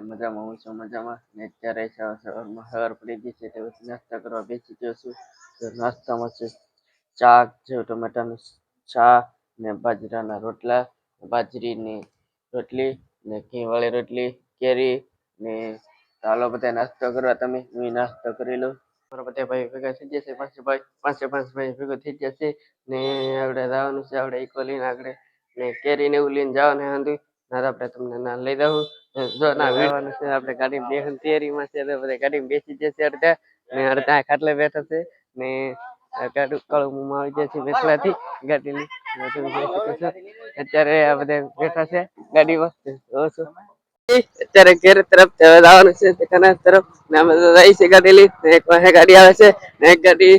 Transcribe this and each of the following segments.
મજામાં હું છું મજામાં ને અત્યારે સવાર પડી ગઈ છે એટલે નાસ્તા કરવા બેસી ગયો છું. તો નાસ્તામાં છે શાક છે, ટમેટાનું શાક ને બાજરાના રોટલા, બાજરીની રોટલી ને ઘીવાળી રોટલી, કેરી ને ચાલો બધા નાસ્તો કરવા. તમે હું નાસ્તો કરી લઉં. મારા બધા ભાઈ ભેગા થઈ જશે, પાંચે પાંચ ભાઈ ભેગો થઈ જશે ને આપણે જવાનું છે આપણે ઇકોલીને આગળ ને કેરી ને એવું લઈને જવાનું હતું. ના આપણે તમને ના લઈ દઉં જવાનું છે. આપણે ગાડી બેસવાની તૈયારીમાં છે તો બધા ગાડીમાં બેસી જશે અડધા ને અડધા ખાટલે બેઠા છે ને ગાડી કળું આવી જાય છે બેસલાથી ગાડીની. અત્યારે આ બધા બેઠા છે ગાડીમાં. અત્યારે ઘેર તરફ જવાનું છે દુકાન તરફ ને અમે રહી છે ગાડી લઈ ને એક પાસે ગાડી આવે છે ને એક ગાડી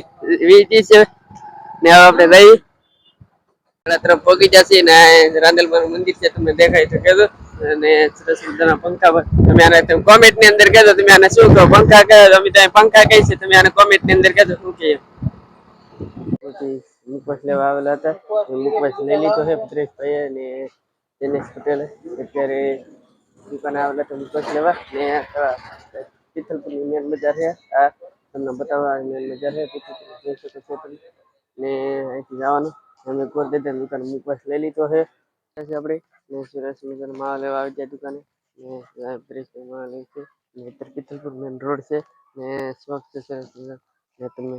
વીજી છે ને આપણે રહી તરફ પહોંચી જશે ને રાંદલબાનું મંદિર છે તમને દેખાય તો કહેજો. અને સરસ મજાના પંખા તમે આને કોમેન્ટ ની અંદર કહેજો તમે આને શું કહો. પંખા કહો અમે ત્યાં પંખા કહી છે, તમે આને કોમેન્ટ ની અંદર કહેજો શું કહે. પછી મુખવાસ લેવા આવેલા હતા, મુખવાસ લઈ લીધો છે પરેશભાઈ અને દિનેશ પટેલે. અત્યારે દુકાને આવેલા તો મુખવાસ લેવા ને તિથલપુરની મેન બજાર છે. આ તમને બતાવવા મેન બજાર છે તિથલપુર ને અહીંથી જવાનું અમે ગોરદાદા દુકાન મુખવાસ લઈ લીધો છે આપણે ને સરસ મજાનો માલ લેવા આવી જાય દુકાને ને પરેશભાઈ માલ લે છે ને તિથલપુર મેન રોડ છે ને સ્વચ્છ છે સરસ મજા ને તમે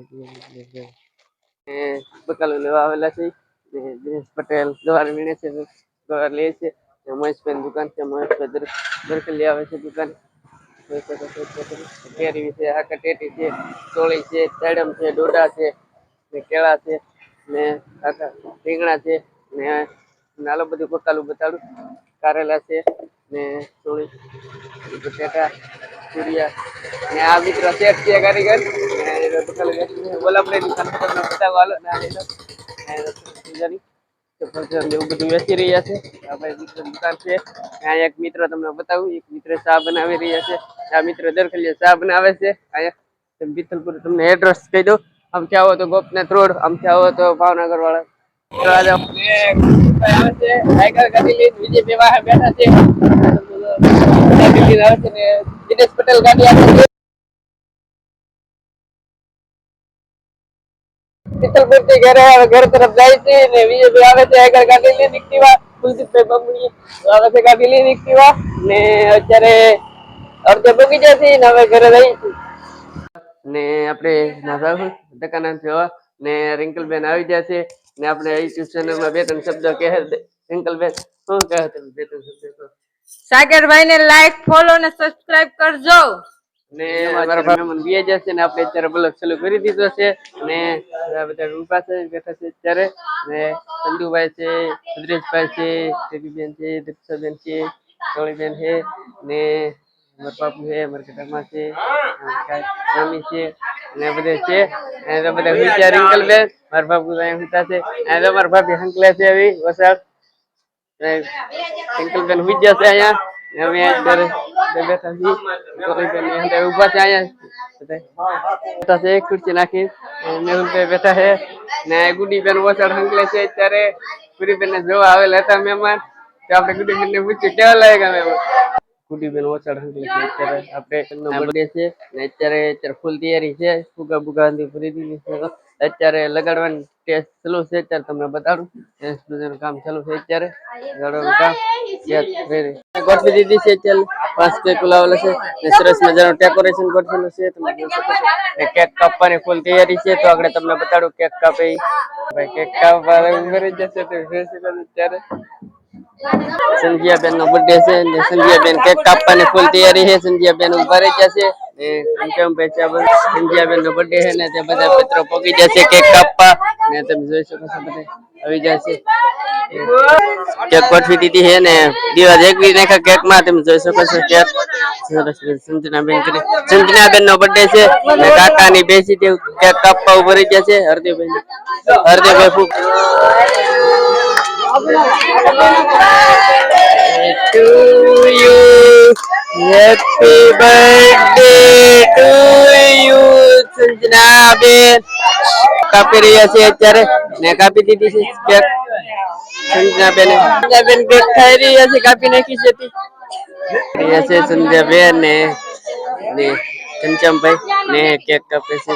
બકાલો લેવા આવેલા છે ને દિનેશ પટેલ ગવાર વીણે છે, ગવાર લે છે. મહેશભાઈ દુકાન છે, મહેશભાઈ દરખલી આવે છે દુકાન. કેરી છે, આખા ટેટી છે, ચોળી છે, દાડમ છે, ડોડા છે ને કેળા છે ને આખા રીંગણા છે ને નાલો બધું બકાલું બતાડું. કારેલા છે ને ચોળી બટેટા તુરિયા ને આ મિત્ર શેઠ છે કારીગર ને બકાલું બોલા આપણે દુકાન બતાવવા હાલો ના એવું બધું વેચી રહ્યા છે. આપણે દુકાન છે. અહીંયા એક મિત્ર તમને બતાવું, એક મિત્ર ચા બનાવી રહ્યા છે. આ મિત્ર દરખલીએ ચા બનાવે છે. અહીંયા તિથલપુર તમને એડ્રેસ કહી દઉં. આમથી આવો તો ગોપનાથ રોડ, આમથી આવો તો ભાવનગર વાળા દિનેશ પટેલ ગાડી તિથલપુર થી ઘર તરફ જાય છે ને વિજયભાઈ આવે છે આગળ ગાડી લઈને એક્ટિવા. કુલદીપભાઈ બમણી આવે છે ગાડી લઈને એક્ટિવા ને અત્યારે અડધે પહોંચી જશે ને હવે ઘરે રહીશું ને આપણે નાસા દુકાન જોવા ને રિંકલબેન આવી જશે ને આપણે યુટ્યુબ ચેનલમાં બે ત્રણ શબ્દો કહે. રિંકલબેન શું કહે તમે બે ત્રણ શબ્દો? સાગરભાઈ ને લાઈક, ફોલો ને સબસ્ક્રાઇબ કરજો ને અમારા મહેમાન બે જશે ને આપણે અત્યારે બ્લોગ ચાલુ કરી દીધો છે ને બધા ઉભા છે બેઠા છે અત્યારે ને ચંદુભાઈ છે, સુરેશભાઈ છે, દેવીબેન છે, દીક્ષાબેન છે, ચોળીબેન છે ને મારા બાપુ છે, મારા ઘરમાં છે, મમ્મી છે ને બધા છે. અને બધા વિચાર રિંકલબેન મારા બાપુ અહીંયા હુતા છે અને મારા ભાભી હંકલે છે એવી વસાડ રિંકલબેન હુઈ જશે અહીંયા. અમે અત્યારે બેઠા છીએ ઉભા છે અહીંયા બેઠા છે ખુરશી નાખી મેહુલભાઈ બેઠા છે ને ગુડીબેન વસાડ હંકલે છે. અત્યારે ગુડીબેન ને જોવા આવેલા હતા મહેમાન તો આપણે ગુડીબેન ને પૂછ્યું કેવા લાગ્યા મહેમાન. ગુડીબેન વસાડ હંકલે છે અત્યારે આપણે બર્થડે છે ને અત્યારે ફૂલ તૈયારી છે. ફુગા બુગા ભરી દીધી છે. અત્યારે લગાડવાની ટેસ્ટ ચાલુ છે. અત્યારે તમને બતાડું ટેસ્ટ બધાનું કામ ચાલુ છે. અત્યારે લગાડવાનું કામ ગોઠવી દીધી છે. અત્યારે 5 કેક લાવેલા છે ને સરસ મજાનું ડેકોરેશન ગોઠવેલું છે. તમે જોઈ શકો છો ને કેક કાપવાની ફૂલ તૈયારી છે. તો આગળ તમને બતાડું કેક કાપે ભાઈ કેક કાપવા ઉભરી જશે તો જોઈ શકો છો. અત્યારે સંજ્યાબેન નો બર્થડે છે ને સંજ્યાબેન કેક કાપવાની ફૂલ તૈયારી છે. સંજ્યાબેન ઉભા રહી જશે ને સંજ્યાબેન નો બર્થડે છે ને તે બધા મિત્રો પહોંચી જશે કેક કાપવા ને તમે જોઈ શકો છો બધા આવી જશે. કેક ગોઠવી દીધી છે ને દીવા જેકવી નાખ્યા કેક માં તમે જોઈ શકો છો. કેક સંજનાબેન નો બર્થડે છે ને કાકાની બેસી કેક કાપવા ઉભા રહી જશે. Hardevbhai ફૂક to you, happy birthday to you, Sanjana Ben. કાપી રહ્યા છે અત્યારે ને કાપી દીધી છે કેક સંજ્ઞાબેન કેક ખાઈ રહ્યા છે કાપી નાખી છે રહ્યા છે સંજ્ઞાબેન ને ઘનશ્યામભાઈ ને કેક કાપે છે